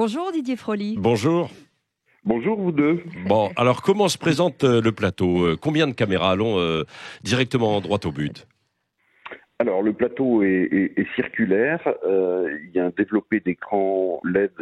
Bonjour Didier Froli. Bonjour. Bonjour vous deux. Bon, alors comment se présente le plateau? Combien de caméras? Allons directement droit au but. Alors le plateau est circulaire, il y a un développé d'écran LED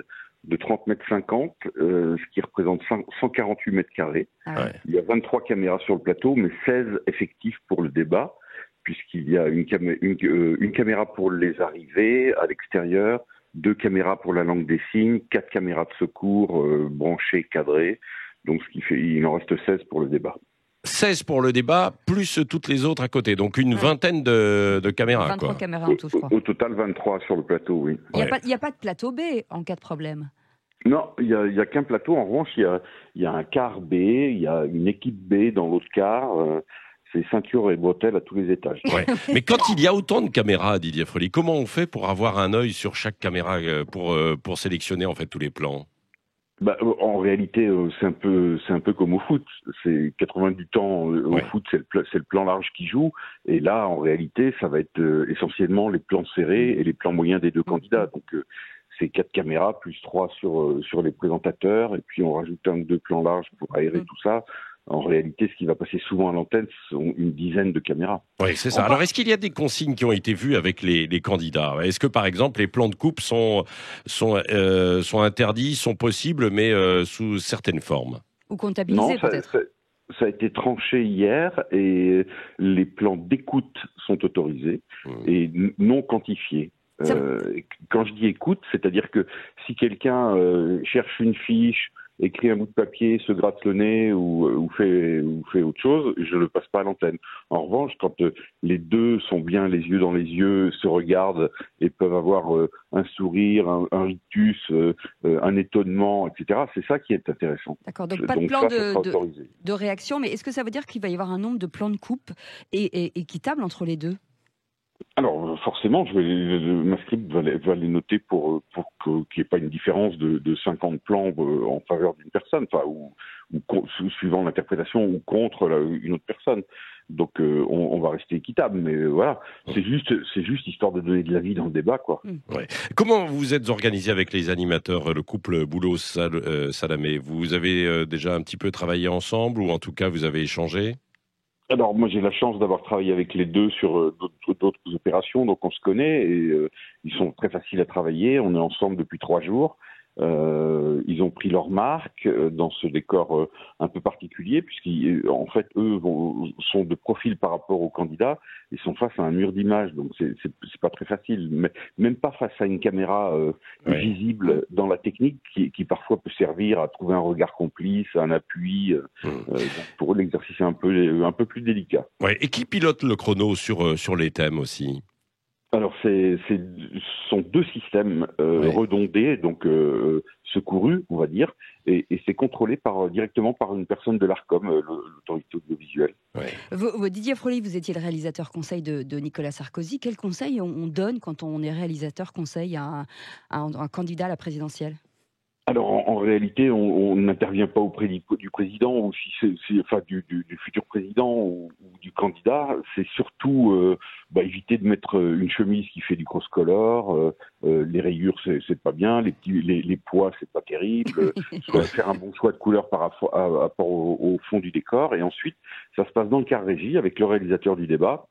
de 30,50 m, ce qui représente 148 mètres carrés. Ouais. Il y a 23 caméras sur le plateau, mais 16 effectifs pour le débat, puisqu'il y a une caméra pour les arrivées à l'extérieur, 2 caméras pour la langue des signes, 4 caméras de secours branchées, cadrées, donc ce qui fait, il en reste 16 pour le débat. 16 pour le débat, plus toutes les autres à côté, donc une vingtaine de caméras. 23 quoi. caméras en tout, je crois. Au total, 23 sur le plateau, oui. Il n'y a pas de plateau B en cas de problème. Non, il y a qu'un plateau. En revanche, il y a un quart B, il y a une équipe B dans l'autre quart. C'est ceinture et bretelles à tous les étages. Ouais. Mais quand il y a autant de caméras, Didier Froli, comment on fait pour avoir un œil sur chaque caméra pour sélectionner en fait tous les plans? En réalité, c'est un peu comme au foot. C'est 90 du temps au foot, c'est le plan large qui joue. Et là, en réalité, ça va être essentiellement les plans serrés et les plans moyens des deux candidats. Donc, c'est 4 caméras plus 3 sur les présentateurs. Et puis, on rajoute 1 ou 2 plans larges pour aérer tout ça. En réalité, ce qui va passer souvent à l'antenne, ce sont une dizaine de caméras. Oui, c'est ça. Alors, est-ce qu'il y a des consignes qui ont été vues avec les candidats? Est-ce que, par exemple, les plans de coupe sont interdits, sont possibles, mais sous certaines formes? Ou comptabilisés, peut-être? Ça a été tranché hier et les plans d'écoute sont autorisés et non quantifiés. Quand je dis écoute, c'est-à-dire que si quelqu'un cherche une fiche, écrit un bout de papier, se gratte le nez ou fait autre chose, je ne le passe pas à l'antenne. En revanche, quand les deux sont bien les yeux dans les yeux, se regardent et peuvent avoir un sourire, un rictus, un étonnement, etc., c'est ça qui est intéressant. D'accord, donc pas de plan ça de réaction, mais est-ce que ça veut dire qu'il va y avoir un nombre de plans de coupe équitable entre les deux? Alors forcément, ma script va les noter pour qu'il n'y ait pas une différence de 50 plans en faveur d'une personne, enfin, ou suivant l'interprétation ou contre une autre personne. Donc on va rester équitable, mais voilà, c'est juste histoire de donner de la vie dans le débat, quoi. Ouais. Comment vous êtes organisé avec les animateurs, le couple Boulot-Salamé? Vous avez déjà un petit peu travaillé ensemble, ou en tout cas vous avez échangé? Alors moi j'ai la chance d'avoir travaillé avec les deux sur d'autres opérations, donc on se connaît et ils sont très faciles à travailler. On est ensemble depuis 3 jours. Ils ont pris leur marque dans ce décor un peu particulier, puisqu'en fait eux sont de profil par rapport aux candidats. Ils sont face à un mur d'image, donc c'est pas très facile. Mais même pas face à une caméra visible dans la technique qui parfois peut servir à trouver un regard complice, un appui. Donc pour eux l'exercice est un peu plus délicat. Ouais. Et qui pilote le chrono sur les thèmes aussi? Alors, ce sont 2 systèmes redondés, donc secourus, on va dire, et c'est contrôlé directement par une personne de l'Arcom, l'autorité audiovisuelle. Ouais. Didier Froli, vous étiez le réalisateur conseil de Nicolas Sarkozy. Quel conseil on donne quand on est réalisateur conseil à un candidat à la présidentielle? Alors en réalité, on n'intervient pas auprès du président ou du futur président ou du candidat. C'est surtout éviter de mettre une chemise qui fait du cross-color, les rayures c'est pas bien, les poids c'est pas terrible. Faire un bon choix de couleur par rapport au fond du décor. Et ensuite, ça se passe dans le quart régie avec le réalisateur du débat.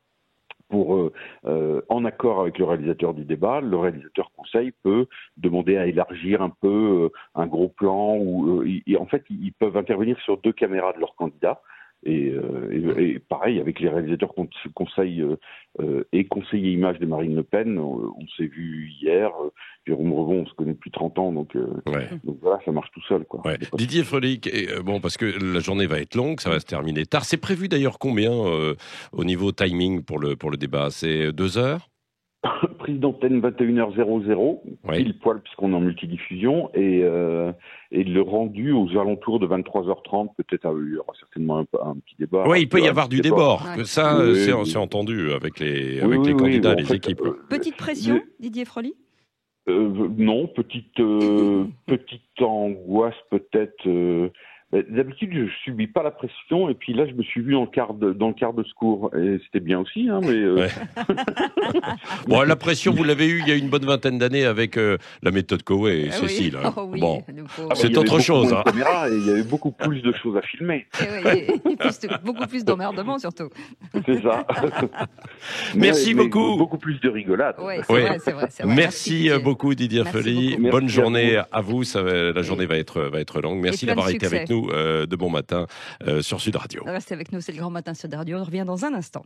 En accord avec le réalisateur du débat, le réalisateur conseil peut demander à élargir un peu un gros plan en fait ils peuvent intervenir sur 2 caméras de leur candidat et pareil avec les réalisateurs conseil et conseiller image de Marine Le Pen, on s'est vu hier, Jérôme Revon, on se connaît depuis 30 ans donc voilà, ça marche tout seul, quoi. Ouais. Didier Froli, parce que la journée va être longue, ça va se terminer tard. C'est prévu d'ailleurs combien au niveau timing pour le débat? C'est 2 heures? Prise d'antenne 21h00, pile poil puisqu'on est en multidiffusion, et le rendu aux alentours de 23h30, peut-être il y aura certainement un petit débat. Oui, il peut y avoir du débord, ça c'est entendu avec les candidats, les équipes. Petite pression, Didier Froli? Non, petite angoisse peut-être D'habitude, je subis pas la pression, et puis là, je me suis vu dans le quart de secours, et c'était bien aussi, hein, mais Ouais. Bon, la pression, vous l'avez eue il y a une bonne vingtaine d'années avec la méthode Coué et Ah oui. Cécile. Hein. Oh oui, Bon, le pauvre. bah, c'est il y avait autre beaucoup chose. moins Hein. de caméras, et il y avait beaucoup plus de choses à filmer. Beaucoup plus d'emmerdement surtout. C'est ça. Merci Mais beaucoup. beaucoup plus de rigolade. Ouais, c'est Oui. vrai, c'est vrai. Merci Didier. beaucoup Didier Merci Folly. beaucoup. Merci Bonne à journée vous. à vous. La journée va être longue. Merci plein de d'avoir été succès. avec nous de bon matin sur Sud Radio. Restez avec nous, c'est le grand matin sur Radio. On revient dans un instant.